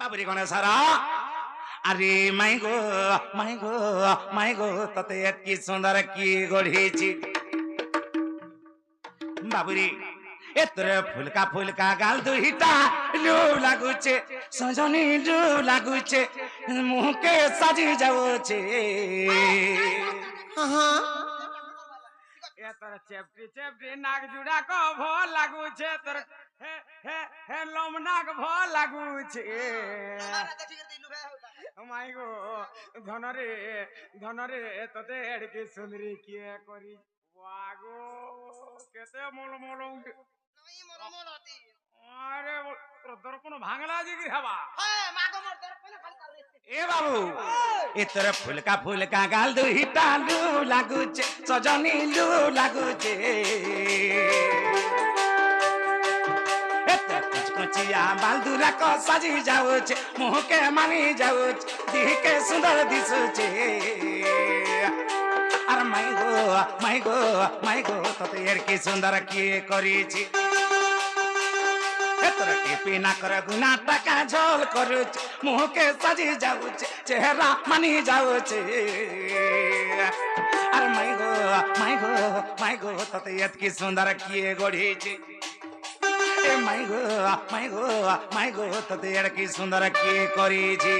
বাবুরি গণেশরা আরে মাই গো মাই গো মাই গো ততে কি সুন্দর কি গড়িয়েছি বাবুরি এতরে ফুলকা ফুলকা গাল দুইটা লু লাগুছে সজনী লু লাগুছে মুখে সাজি যাচ্ছে তোর চেপটি চেপটি নাক জুড়া কো ভাল লাগুছে তোর হে হে হে লম নাক ভাল লাগুছে মাই গো ধনরে তোতে এড়কে সুন্দরী কে করি ওয়াগো কেতে মল মল नहीं मोर मोर आती আরে তোর কোন ভাঙলা জিগি হবা है मागो मोर दर्पण खाली कर এ বাবু এতরে ফুলকা ফুলকা গাল দুইটা লু লাগুছে সজনী লু লাগুছে কচিয়া বালদুরা ক সাজি যাচ্ছে মুখে মানি যাচ্ছে দিকে সুন্দর দিশুছে আর মাই গো মাই গো মাই গো ততে এর কি সুন্দর কি করেছি তোর টিপি না করে গুনা টাকা ঝোল করুছে মুখে সাজি যাচ্ছে চেহারা মানি যাচ্ছে আর মাই গো মাই গো মাই গো ততে এত কি সুন্দর কি গড়িয়েছে মাই গো মাই গো মাই গো ততে এর কি সুন্দর কি করেছি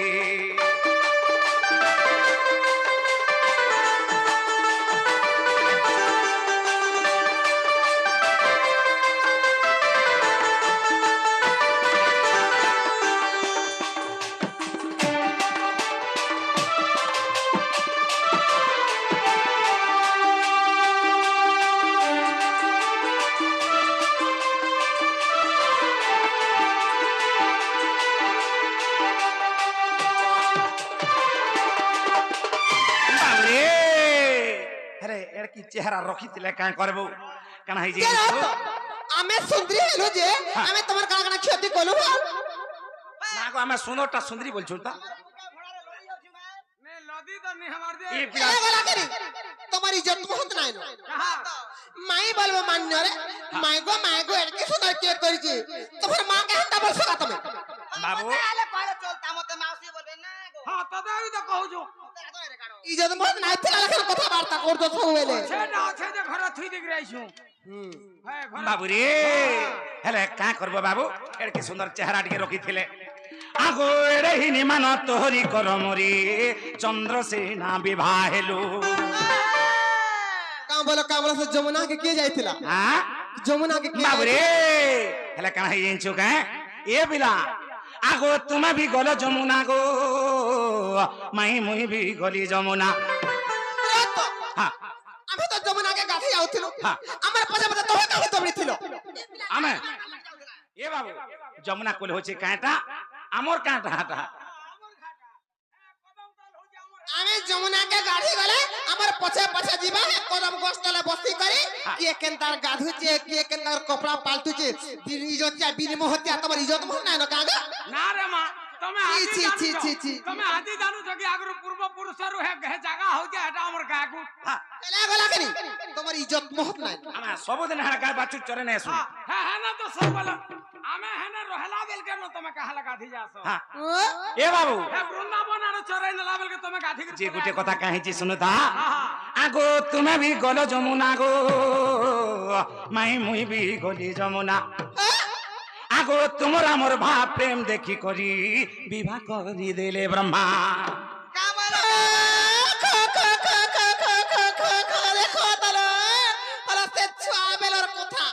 চেহারা রখিলে কাঁ করবো কান হই যে আমি সুন্দরী হলো যে আমি তোমার কানা কানা ক্ষতি করলু না গো আমি সুন্দরটা সুন্দরী বলছো তা নে লদি তো নি আমার দে এই এ গলা করি তোমার ইজ্জত বহুত নাই না মাই বলবো মান্য রে মাই গো এর কি সুন্দর কে করেছি তোমার মা কে হাঁটা বলছো না তুমি বাবু पहले पहले चलता मते माउसी बोलबे ना गो হ্যাঁ তবে আমি তো কহুছো ইজ্জত বহুত নাই ছিল লেখার কথা বার্তা করতো সবুবেলে সেটা আছে যে ঘরে থুই দিক রাইছো হ্যাঁ ঘরে বাবু রে হেলে কাঁ করবো বাবু এর কি সুন্দর চেহারা টিকে রখিলে আগো এড়ে হিনি মান তোহরি করমরি চন্দ্রসেনা বিবাহ হেলু কামলা সে যমুনা কে কে যাইতিলা হ্যাঁ যমুনা কে কে বাবু রে হেলে কাঁ হই জানছো কা এ বিলা আগো তুমি भी গলো যমুনা গো মাই মুই भी গলি যমুনা হ্যাঁ আমি তো যমুনা কে গাথি যাউছিল হ্যাঁ। আমার পাশে পাশে তোহে কাহে দৌড়িছিল আমি এ বাবু যমুনা কোলে হচ্ছে কাঁটা আমর কাঁটা হাটা আমি যমুনা কে গাধি গলে আমার পছে পছে দিবা কদম গোস্তলে বসি করি কে কেনতার গাধুছে কে কেনতার কপড়া পাল্টুছে ইজ্জত বিনিমহতিয়া তোমার ইজ্জত মন নাই না কাগা না রে মা তুমি ছি, আদি ছি, জানো ছি, ছি, ছি। তুমি আদি জানো যে আগর পূর্ব পুরুষের হে জায়গা হচ্ছে এটা আমার গাগু এলা গলা কেনি তোমার ইজ্জত মহৎ নাই আমার সবদিন হাড় গায়ে বাছুর চরে নেই শুনে হ্যাঁ হ্যাঁ না তো সব বলো আমি হেনে রহলা বেল কেন তুমি কাহলা গাধি যাসো হ্যাঁ এ বাবু হ্যাঁ বৃন্দাবন আর চরে নেলা বেল কে তুমি গাধি যে গুটে কথা কাহিছি শুনো তা আগো তুমি भी গলো যমুনা গো মাই মুই भी গলি যমুনা আগো তোমার আমার ভাব প্রেম দেখি করি বিবাহ করি দিলে ব্রহ্মা कामला দেখো তাহলে হলো সে ছুয়া বেলার কথা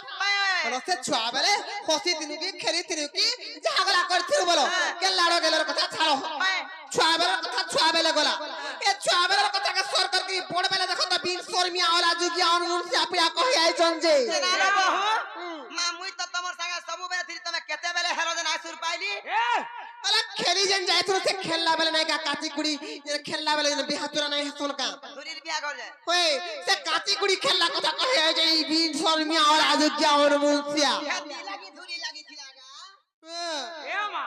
হলো সে ছুয়া বেলে হসি তিনুকি খেলি তিনুকি ঝগড়া করছিল বলো কে লাড়ো গেলার কথা ছাড়ো ছুয়া বেলার কথা ছুয়া বেলে গলা এ ছুয়া বেলার কথা কে সরকার কি বড় বেলে দেখো তো বিন শর্মিয়া ওলা যুগিয়া অনুন চাপিয়া কহি আইছন যে ना बहु मा मुई तो तमर संगे सबु बेले थी तमे केते बेले हेरो जन आसुर पाइली এ अला खेली जन जायथुर से खेलला बेले नहीं का काची कुड़ी जे खेलला बेले बिहातुरा नहीं हसन का धुरीर बिया कर जाए ओए से काची कुड़ी खेलला कथा कहे जे ई बिन शर्मिया और आजुकिया और मुंसिया धुरी लगी थी लागा এ মা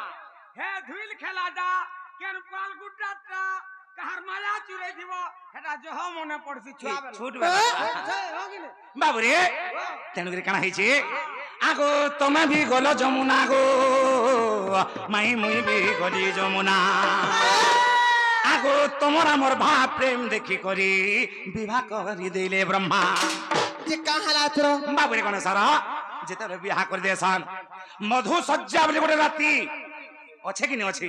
হে ধুইল খেলাটা কেন পাল গুড্ডাটা কাহার মায়া চুরাই দিব হেটা জহ মনে পড়ছি ছুয়া বেলা ছুট বেলা বাবু রে তেণুকরি কাଣା ହେଇଛି আগো তুমি ভি গল যমুনা গো মাই মুই ভি গলি যমুনা আগো তোমার আমার ভাব প্রেম দেখি করি বিবাহ করি দেলে ব্রহ্মা যে কাহালা তোর বাবুরে কোন সারা যেতে বিবাহ করে দেসান মধু সজ্জা বলে গোটে রাতি অছে কি নি অছি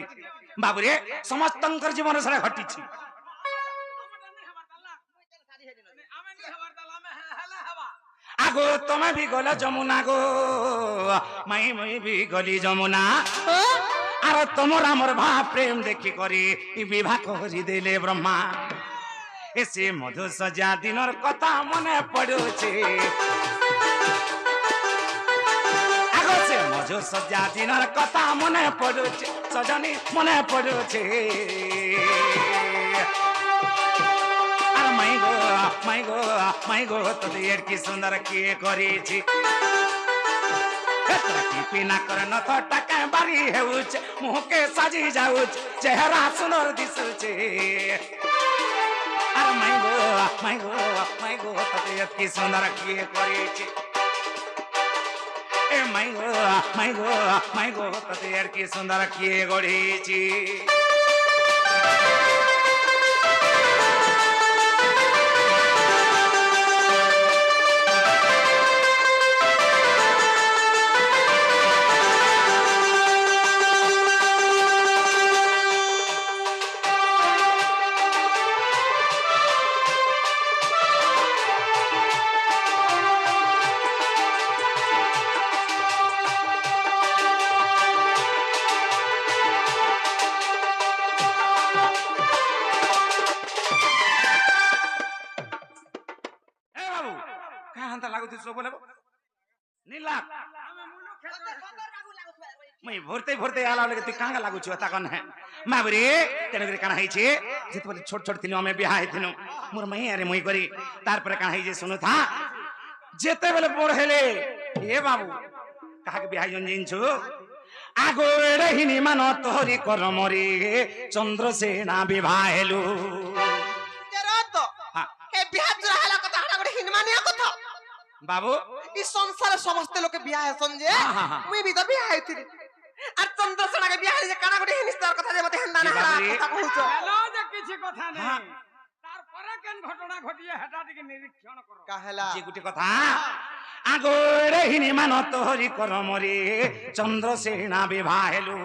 বাবুরে সমস্তঙ্কর জীবন সারা ঘটিছি আমি নি হবার দাল আমি হেলে হবা আগো তুমি ভি গল যমুনা গো মাই মুই ভি গলি যমুনা আর তোমার আমার ভাব প্রেম দেখি করি বিবাহ করি দেলে ব্রহ্মা এসে মধু সজা দিনর কথা মনে পড়ুছে আগো সে মধু সজা দিনর কথা মনে পড়ুছে সজনী মনে পড়ুছে আর মাই গো তোদের কি সুন্দর কিয়ে করেছি পিনা করে নথ টাকা বাড়ি হেউছে মুখে সাজি যাউছে চেহারা সুন্দর দিশুছে আর মাই গো তোদের কি সুন্দর কিয়ে করেছি এ মাই গো তোদের কি সুন্দর কিয়ে গড়েছি नीला मैं भरते आला लगे तू कांगा लागु छु ताकन है माबरे तेनगरे काना है छे जेत बोले छोट छोट थिनु हमें बियाह थिनु मोर मई अरे मई करी तार पर काना है जे सुनो था जेते बेले बोर हेले ए बाबू कहा के बियाह जन छु आगो एडहिनी मान तोहरी करमरी चंद्रसेना विवाह हेलु তেরত কে বিয়া জরা হলা কথা হাড়া গড়ি হিনমানিয়া কথা बाबू এই সংসারে সমস্ত লোকে বিয়া হেসন যে মুই বি তো বিয়া হইতিনি আর চন্দ্রসেনাকে বিয়া হইলে কানা গড়ি হিনিস্তার কথা যে মতে হেন্দা না হাড়া কথা কহুছ হেলো যে কিছু কথা নেই তারপরে কেন ঘটনা ঘটিয়ে হেটা টিকে নিরীক্ষণ করো কাহেলা যে গুটি কথা आगो एडहिनी मान तोहरी करमरी चंद्रसेना विवाह हेलु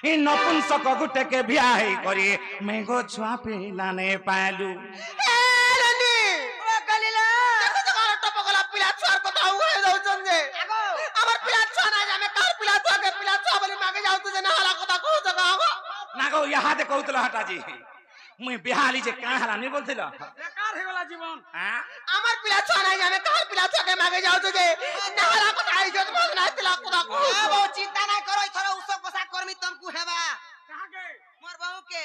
इ नपुंसक गुटे के बियाह करी मैं गो छुआ पिला ने पालू এ রানী ও কালিলা দেখো তো কার টপকলা পিলা ছুয়ার কথা হই যাউছন যে আমার পিলা ছুয়া না আমি কার পিলা ছুয়া বলি মাগে যাউত যে না হালা কথা কহুছ গো ना गो यहाँ दे कहतल हटा जी मुई बिहाली जे का हला नहीं बोलथिल বেকার হয়ে গেল জীবন हां আমার পিলা ছুয়া নাই আমি কার পিলা ছুয়াকে মাগে যাউত যে না হালা কথা আইছত বল না তিলা কথা কহুছ বাবু চিন্তা না করো ইথর উসক বসা করমি তমকু হেবা কাকে মোর বাবু কে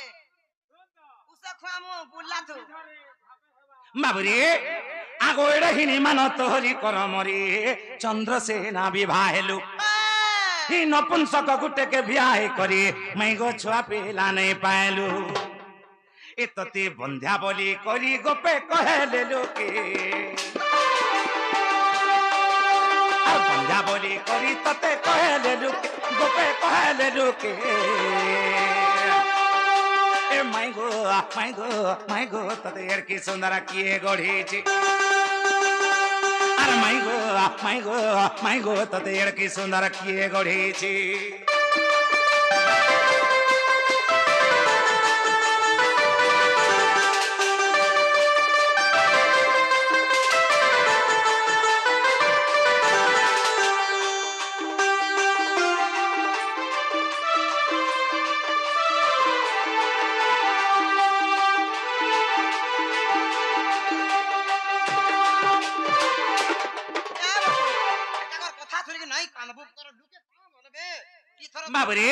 উসক খামু বুল্লা তু बाबरे आगो एडहिनी मान तोहरी करमरी चंद्रसेना विवाह हेलु इ नपुंसक गुटे के बियाह करी मैं गो छुआ पिला नहीं पालू ए तते बंध्या बोली करी गोपे कहले लोके और बंध्या बोली करी तते कहले लोके गोपे कहले लोके ए माई गो तते यार की सुंदर किए गढ़ी छी अरे माई गो तते यार की सुंदर किए गढ़ी छी কথা শুনি নাই কানবু কর ঢুকে কাম হবে কি থর बाबरे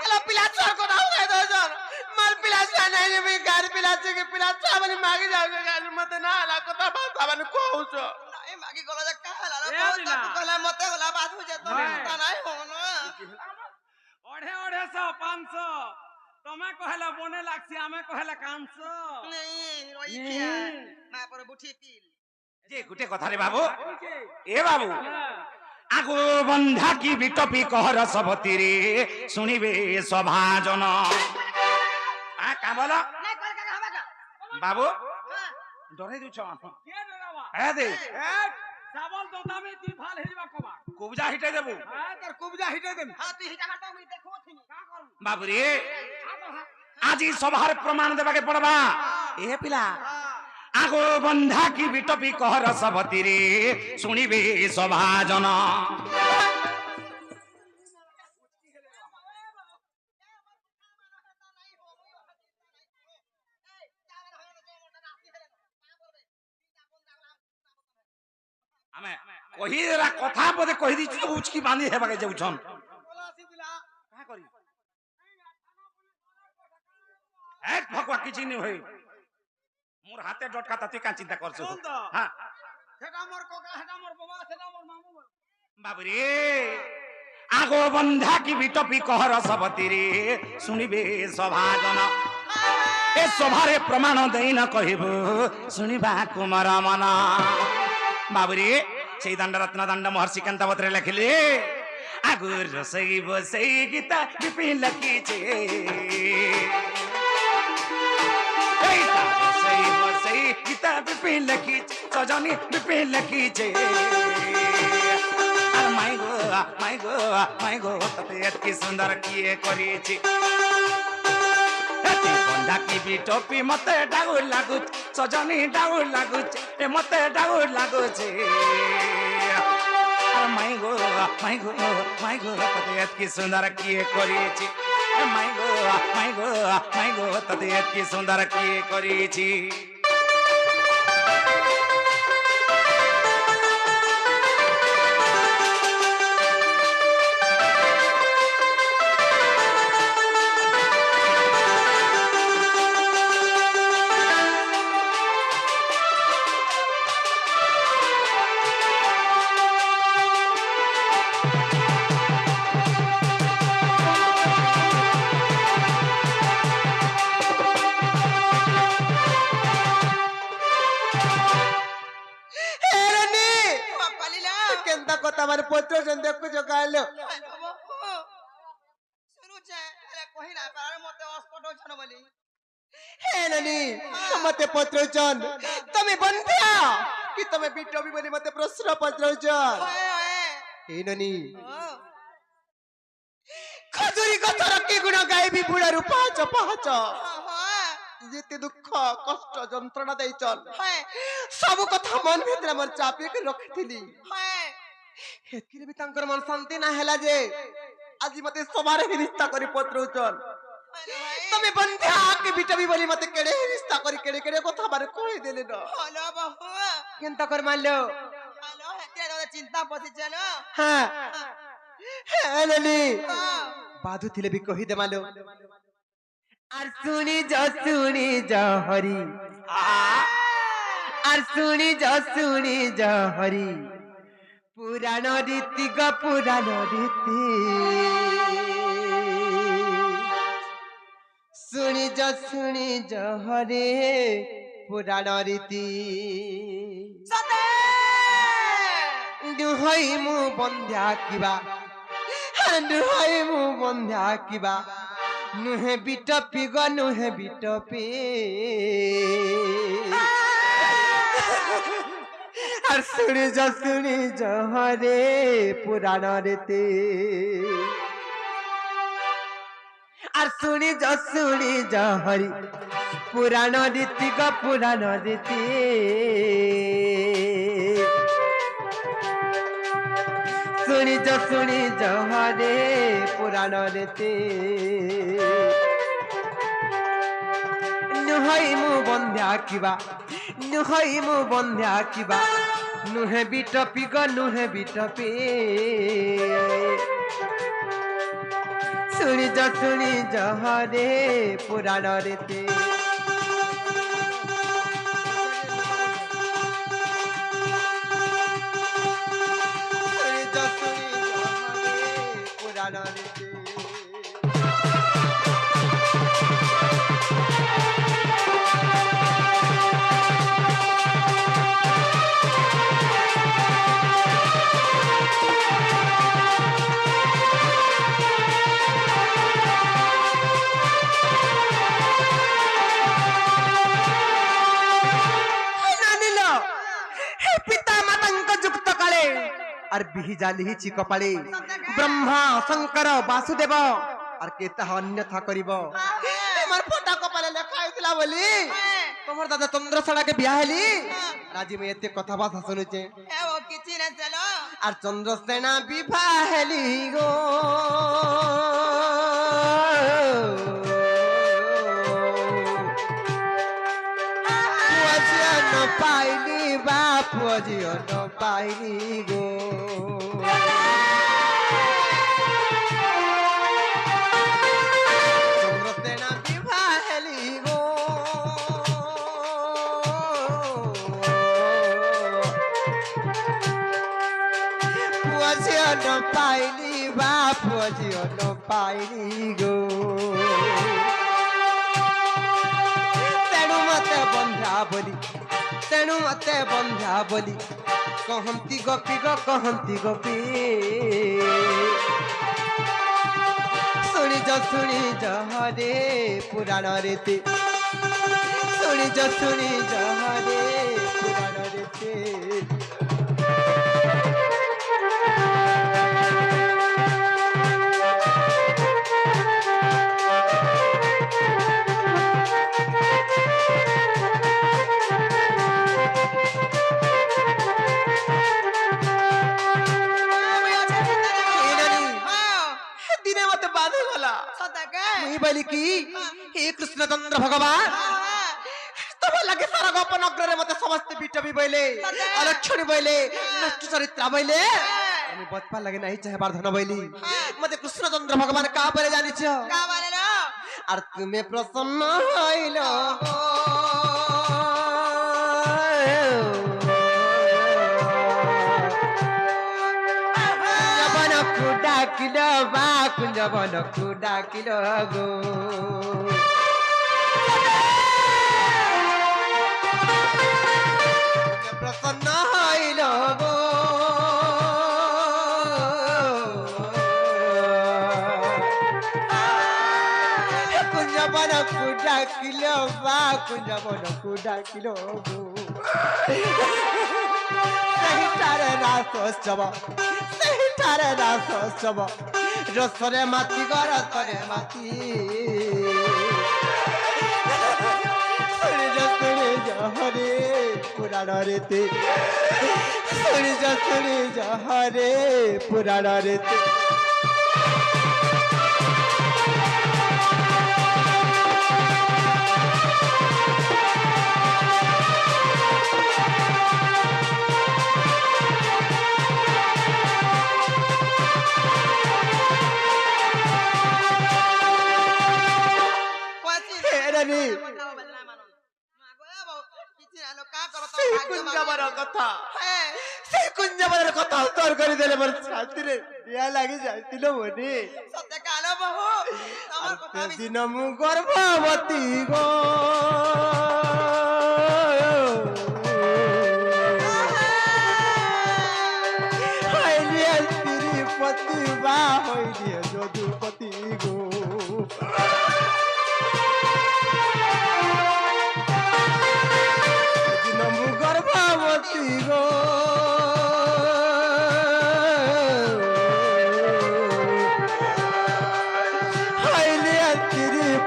हेलो पिला छुआर কথা হই যাউছন মার পিলা ছুয়া নাই আমি গার পিলা ছুকে পিলা ছুয়া বলি মাগে যাউছ গাল মতে না হালা কথা ভাষা মানে কহুছ নাই মাগি গলা যে কাহলা রে এ বহুত দিনা। তাকু কলা মতে গলা বাধু যে তো নাই। চিন্তা নাই হন ওড়ে ওড়ে 100 500 তুমি কহেলা বনে লাগছি আমি কহেলা কাঁদছ नहीं रोई क्या मैं पर बुठी पील যে গুটে কথা রে বাবু এ বাবু আগো বন্ধা কি বিটপি কহর সবতিরে শুনিবে সভাজন কা বল नहीं कर का हवा का বাবু हां ডরে দিছ কে ডরাবা হ্যাঁ দে চাবল তো দামি তুই ভাল হেজবা কবা কুবজা হিটাই দেবু হ্যাঁ তোর কুবজা হিটে দেন हां तू हिटा करता मैं देखो थी কা করব বাবু রে আজি সভার প্রমাণ দেবাকে পড়বা এ পিলা আগো বন্ধা কি বিটপি কহর সবতিরে শুনিবে সভাজন ଆମେ କହିଦେଲା କଥା ବୋଧେ କହିଦେଇଛୁ ତ ଉଚକି ବାନ୍ଧି ହେବାକେ ଯାଉଛନ୍ କାହା କରି এক ভগবা কিছু নি হই মোর হাতে ডটকা তাতে কাঁ চিন্তা করছো কোন তো? হ্যাঁ সেটা মোর কোকা সেটা মোর বাবা সেটা মোর মামু বাবুরে আগো বন্ধা কি বিটপি কহর সবতিরে শুনিবে সভাজন এ সভারে প্রমাণ দেই না কহিব শুনিবা কুমার মন বাবুরে সেই দণ্ড রত্ন দণ্ড মহর্ষি কান্তাবতরে লেখিলে আগুর রসই বসই গীতা বিপিন লিখিছে এইটা রসই বসই গীতা বিপিন লিখিছে সজনী বিপিন লিখিছে আর মাই গো ততে এত সুন্দর কিয়ে করিছি বন্ধা কি বিটপি মতে ডাউর লাগুছে সজনী ডাউর লাগুছে এ মতে ডাউর লাগুছে আর মাই গো ততে এত সুন্দর কিয়ে করিছি মাই গো ততে এত সুন্দর কিয়ে করিছি হেরনি पालीला কেনতা কথা আমার পত্র জন দেখু জগাইলো शुरू छे अरे कोही ना पर मते अस्पट छन बोली হেরনি মতে পত্র জন তুমি বন্ধা কি তুমি বিটবি বলি মতে প্রশ্ন পত্র জন ओए ओए হেরনি ओ খজুরি কথা কি গুণ গাইবি বুড়ার পাঁচ পাঁচ हां যেতে দুঃখ কষ্ট যন্ত্রণা দেই চল हाय সব কথা মন ভিতরে আমার চাপিয়ে রখিଥିଲି हाय হেতকিরে বি তাঙ্কর মন শান্তি না হেলা যে আজি মতে সবারে রিস্তা করি পত্র চল তুমি বন্ধা কি বিটবি বলি মতে কেড়ে রিস্তা করি কেড়ে কেড়ে কথা বারে কই দেলে না हेलो बहु কেনতা কর মারলো हेलो हेते तो चिंता पसी चलो হ্যাঁ হেলানি हां বাধু থিলে বি কহি দে মালো আর শুনি যা হরি আর শুনি যা হরি পুরাণ রীতি গ পুরাণ রীতি শুনি যা হরে পুরাণ রীতি सते দুহই মু বন্ধা কিবা দুহই মু বন্ধা কিবা নুহে বিটপি গ নুহে বিটপি আর শুনি যা হরে পুরাণ রীতি আর শুনি যা হরি পুরাণ রীতি গ পুরাণ রীতি শুনি যা হরে পুরাণ রীতি নুহই মু বন্ধা কিবা নুহে বিটপি গ নুহে বিটপি শুনি যা হরে পুরাণ রীতি পুরাণ রীতি আর বিহি জালিহি চিকপাড়ি ব্রহ্মা শঙ্কর বাসুদেব আর কে তাহা অন্যথা করিব আমার ফটা কপালে লেখা হইଥିଲା বলি তোমার দাদা চন্দ্রশালাকে বিয়া হেলি রাজি মে এতে কথা বার্তা শুনুছে এ ও কিছু না চলো আর চন্দ্রসেনা বিবাহ হেলি গো পাইনি বাপ জিয়ন পাইনি গো চন্দ্রসেনা বিবাহ হেলি গো জিয়ন পাইনি বাপ জিয়ন পাইনি গো তেণু মতে বন্ধা বলি তেণু মতে বন্ধা বলি কহন্তি গোপী গো কহন্তি গোপী শুনি হরে পুরাণ রেতে শুনি হরে পুরাণ রেতে দিনে মতে বাঁধে গলা সদাকে মুই বলি কি হে কৃষ্ণচন্দ্র ভগবান তোমার লাগে সারা গোপন অগ্রে মতে সমস্ত বিটবি বইলে অলক্ষণী বইলে নষ্ট চরিত্রা বইলে আমি বচপার লাগে নাই চাহেবার ধন বইলি মতে কৃষ্ণচন্দ্র ভগবান কা বলে জানিছ কা বলে না আর তুমি প্রসন্ন হইল ডাকিল বা কুঞ্জবন ডাকিল গো প্রসন্ন হইল গো কুঞ্জবন ডাকিল বা কুঞ্জবন ডাকিল গো সেহিটারে রাসোৎসব সেহিটারে রাসোৎসব রসরে মাতি গো রসরে মাতি শুনি হরে পুরাণ রেতে শুনি হরে পুরাণ রেতে কথা সেই কুঞ্জবনের কথা উত্তর করে দিলে মোর শান্তিরে বিয়া লাগি যাইছিল বনি সত্যি কালো বহু তোমার কথা দিন মু গর্ভবতী গো হইলিয়ে শ্রীপতি বা হইলিয়ে যদুপতি গো দিন মু গর্ভবতী গো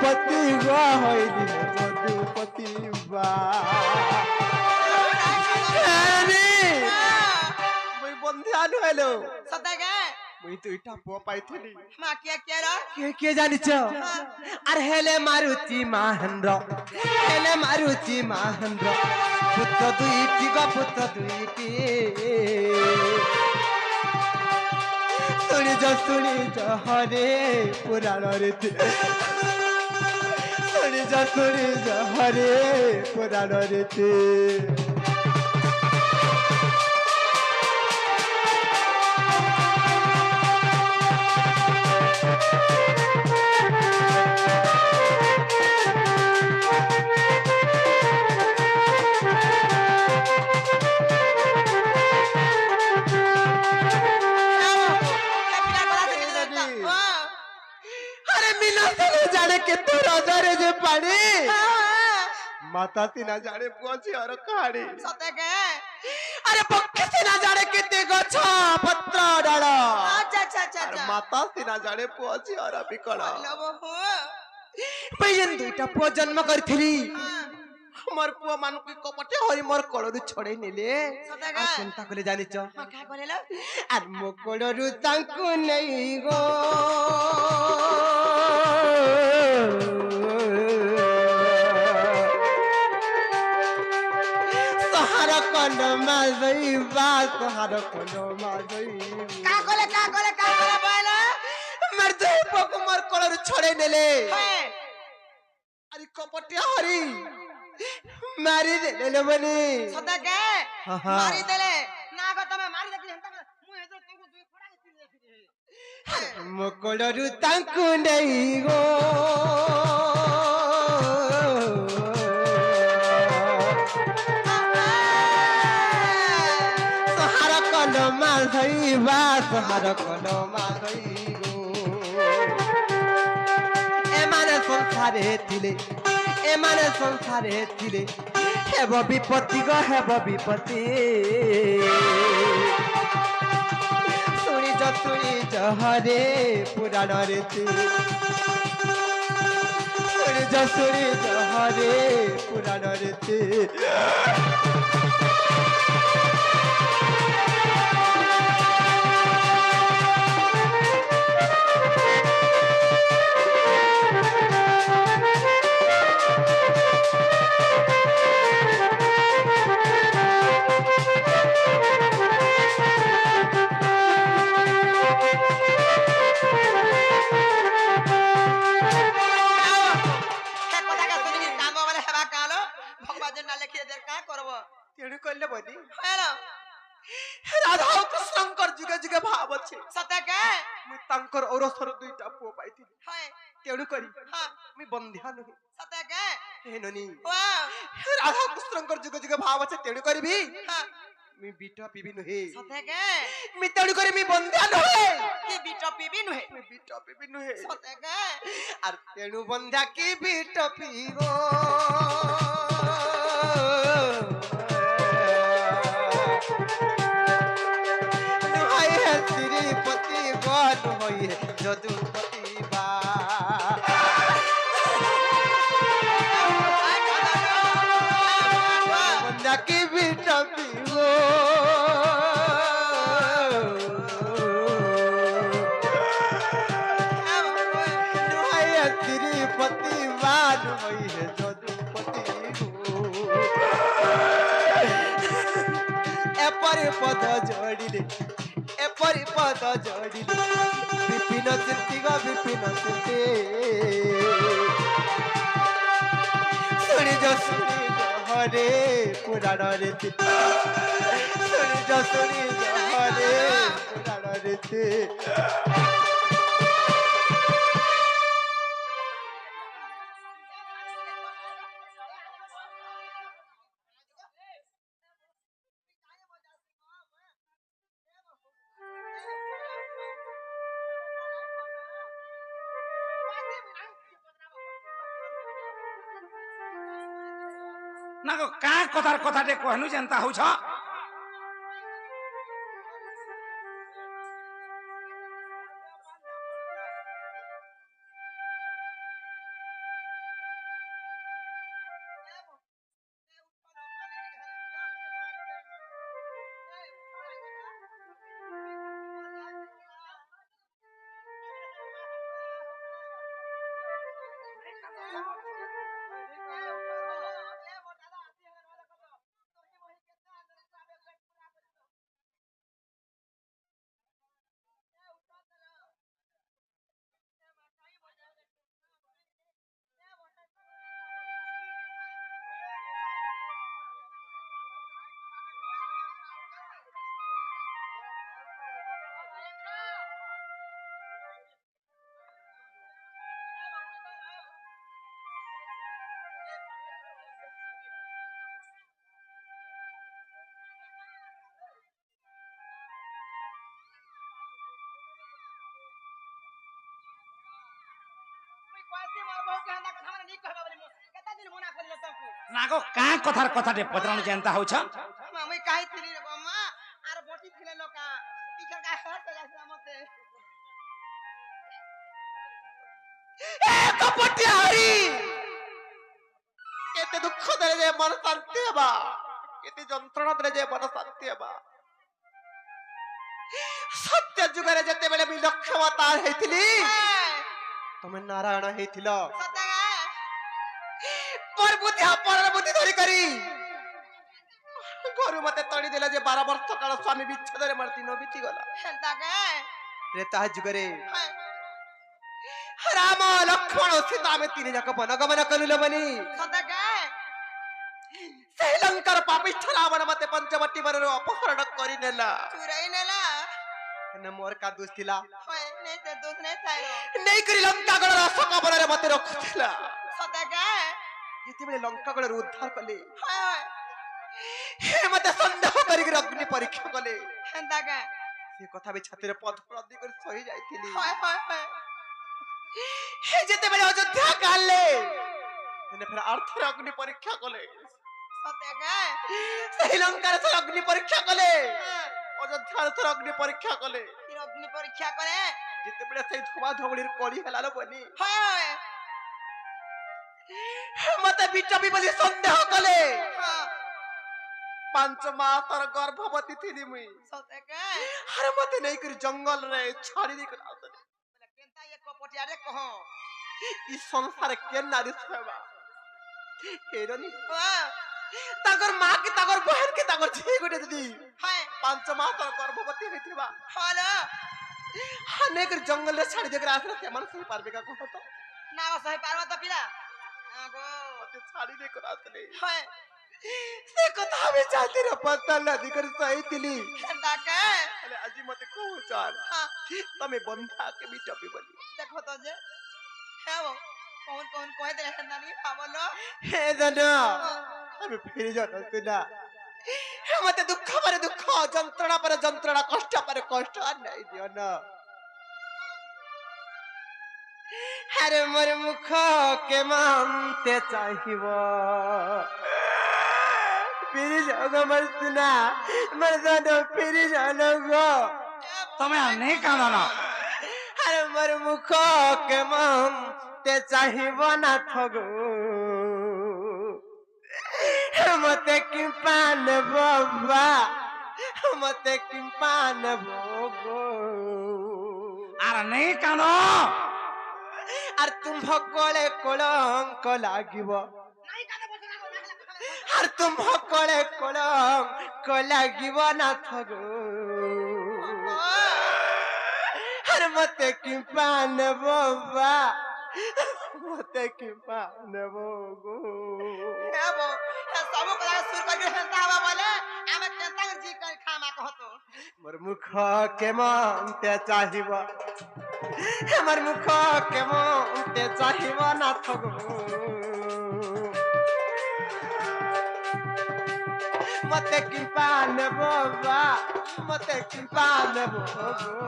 পতি গো হইলি মধুপতি বা মুই বন্ধান হলো সদাকে মুই দুইটা পুয়া পাইছিলি মা কে রা কে জানিছ আর হেলে মারুতি মহেন্দ্র হেলে মারুতি মহেন্দ্র পুত্র দুইটি গো পুত্র দুইটি শুনি যা হরে পুরাণ রেতে শুনি যা হরে পুরাণ রেতে जाने के तो रजरे जे पानी माता तिना जाने पहुंची और कहानी सत्य के আরে পক্ষে সিনা জানে কেতে গছ পত্র ডাল আচ্ছা আচ্ছা আচ্ছা আর আচ্ছা মাতা সিনা জানে পুଅଛି আর বিকଳ লব হো পেয়েন দুইটা পুଅ জন্ম କରିଥିଲି আমার পুଅ ମାନଙ୍କୁ কপটে হরি মোর কোড়ରୁ ছড়েই নেলে সদাগা। আর চিন্তা কলে জানিছ মা কা করেলো আর ମୋ କୋଳରୁ ତାଙ୍କୁ ନେଇ ଗୋ ସହାର କଲ ମାଜଇବା ସହାର କଲ ମାଜଇବା কা কলে বলো ମୋର ଦୁଇ ପୁଅକୁ ମୋର କୋଳରୁ ଛଡେଇ ନେଲେ হ্যাঁ ଆରେ କପଟିଆ ହରି ମାରି ଦେଲେ ବନି সদাগা আহা। মারি দেলে না গো তুমি মারি দেখি হেন্তা মু হেতে তুই দুই ফড়া দিছি দেখি ମୋ କୋଳରୁ ତାଙ୍କୁ ନେଇ ଗୋ ସହାର କଲ ମାଧଇବା ସହାର କଲ ମାଧଇଗୋ ଏମାନେ ସଂସାରେ ଥିଲେ ଏମାନେ ସଂସାରେ ଥିଲେ ହେବ ବିପତ୍ତି ଗো ହେବ ବିପତ୍ତି শুনিছ হরে পুরাণরে শুনিছ হরে পুরাণরে কে কথা কা শুনি কাম বলে হেবা কালো ভগবান না লেখি দে কা করব তেণু কইলে বনি হ্যালো রাধা ও কৃষ্ণঙ্কর যুগে যুগে ভাব আছে সদাগা মুই তাঙ্কর ঔরসর দুইটা পুଅ পাইଥିଲି হ্যাঁ তেণু করি হ্যাঁ মুই বন্ধিয়া নহি সদাগা হে ননি ওয়াও রাধা কৃষ্ণঙ্কর যুগে যুগে ভাব আছে তেণু করবি হ্যাঁ মুই বিট পিবি নহি সদাগা মুই তেণু করি মুই বন্ধিয়া নহি কি বিটো পিবি নহে মুই বিট পিবি নহি সদাগা আর তেণু বন্ধা কি বিট পিব নুহাই হে শ্রীপতি বন হই হে যদুপতি বা বন্ধা কি বিট পিব নুহাই হে শ্রীপতি বান হই হে যদুপতি এপরি পদ জড়িলে এপরি পদ জড়িলে বিপিন চিন্তি গো বিপিন চিন্তি শুনিজ হরে পুরাণরে শুনিজ হরে পুরাণরে না গো কা কথার কথাটে কহনু যেন্তা হউছ না গো কা কথার কথাটে পচরানো যেন্তা হউছ মুই কাহিত କପଟିଆ ହରି କେତେ ଦୁଃଖ ଦେଲେ ଯେ ମନ ଶାନ୍ତି ହେବା କେତେ ଯନ୍ତ୍ରଣା ଦେଲେ ଯେ ମନ ଶାନ୍ତି ହେବା ସତ୍ୟ ଯୁଗରେ ଯେତେବେଳେ ମୁଁ ଲକ୍ଷ୍ମତାର ହେଇଥିଲି ତମେ ନାରାୟଣ ହେଇଥିଲ ମୋର ବୁଦ୍ଧି ଅପରର ବୁଦ୍ଧି ଧରି କରି ଘରୁ ମତେ ତଡ଼ି ଦେଲା ଯେ 12 ବର୍ଷ କାଳ ସ୍ୱାମୀ ବିଚ୍ଛେଦରେ ମୋର ଦିନ ବିତିଗଲା ତ୍ରେତା ଯୁଗରେ ରାମ ଲକ୍ଷ୍ମଣ ସୀତା ଆମେ 3 ଯାକ ବନଗମନ କଲୁ ବନି ସେ ଲଙ୍କାର ପାପିଷ୍ଠ ରାବଣ ମତେ ପଞ୍ଚବଟୀ ବନରୁ ଅପହରଣ କରିନେଲା ମୋର କା ଦୋଷ ଥିଲା ନେଇକରି ଲଙ୍କାଗଳର ଅଶୋକ ବନରେ ମତେ ରଖୁଥିଲା ଯେତେବେଳେ ଲଙ୍କାଗଳରୁ ଉଦ୍ଧାର କଲେ ମତେ ସନ୍ଦେହ କରିକି ଅଗ୍ନି ପରୀକ୍ଷା କଲେ ସେ କଥା ବି ଛାତିରେ ପଥର କରି ସହି ଯାଇଥିଲି ଯେତେବେଳେ ଅଯୋଧ୍ୟା କାଲେ ଫେର ଅର୍ଥରେ ଅଗ୍ନି ପରୀକ୍ଷା କଲେ ସେହି ଲଙ୍କାର ଅଗ୍ନି ପରୀକ୍ଷା କଲେ ଅଯୋଧ୍ୟାର ଅଗ୍ନି ପରୀକ୍ଷା କଲେ ଯେତେବେଳେ ସେଇ ଧୋବା ଧବଳିର କଳି ହେଲା ବନି ମତେ ବିଚବି ବୋଲି ସନ୍ଦେହ କଲେ 5 ମାସର ଗର୍ଭବତୀ ଥିଲି ମୁଇଁ ଆରେ ମତେ ନେଇକରି ଜଙ୍ଗଲରେ ଛାଡ଼ି ଦେଇକରି ଆସଲେ ଇ ସଂସାର କେ ନାରୀ ସେବା ହେରନି ତାଙ୍କର ମା କି ତାଙ୍କର ବहन କି ତାଙ୍କର ଝିଅ ଗୋଟେ ଯଦି 5 ମାସର ଗର୍ଭବତୀ ହେଇଥିବା ନେଇକରି ଜଙ୍ଗଲରେ ଛାଡ଼ି ଦେଇକରି ଆସିଲେ ସେମାନେ ସହି ପାରବେ କା କହ ତ ନା ସହି ପାରବା ତ ପିଲା ମତେ ଛାଡ଼ି ଦେଇକରି ଆସିଲେ ସେ କଥା ଆମେ ଜାତିର ପତା ନଦୀ କରି ସହିଥିଲି ହେଲେ ଆଜି ମତେ କହୁଛ ତମେ ବନ୍ଧା କେମିତି ଟପି ବୋଲି ଦେଖ ତ ଯେ कौन कौन कह दे है नानी पावलो हे दादा আমি ফিরে যাচ্ছি না মতে দুঃখ পরে দুঃখ যন্ত্রণা পরে যন্ত্রণা কষ্ট পরে কষ্ট আর নাই দিও না আরে মোর মুখ কে মানতে চাহিব ফিরে যাও গো মরসুনা মরদানো ফিরে যাও গো তুমি আর নেই কাঁদো আরে মোর মুখ কে মানতে চাহিব না ঠগো मते कि पान बाबा मते कि पान भोगो अरे नहीं कानो आर तुम भकोले कलंक लागिबो आर तुम भकोले कलंक लागिबो ना थगो आर मते कि पान बाबा मते कि पान भोगो हेबो सब कला सुर करके हेंता हवा बोले आमे केंता जी कर खामा कहतो मोर मुख के मानते चाहिबो हमर मुख के मानते चाहिबो ना थगो मते कि पान बाबा मते कि पान भोगो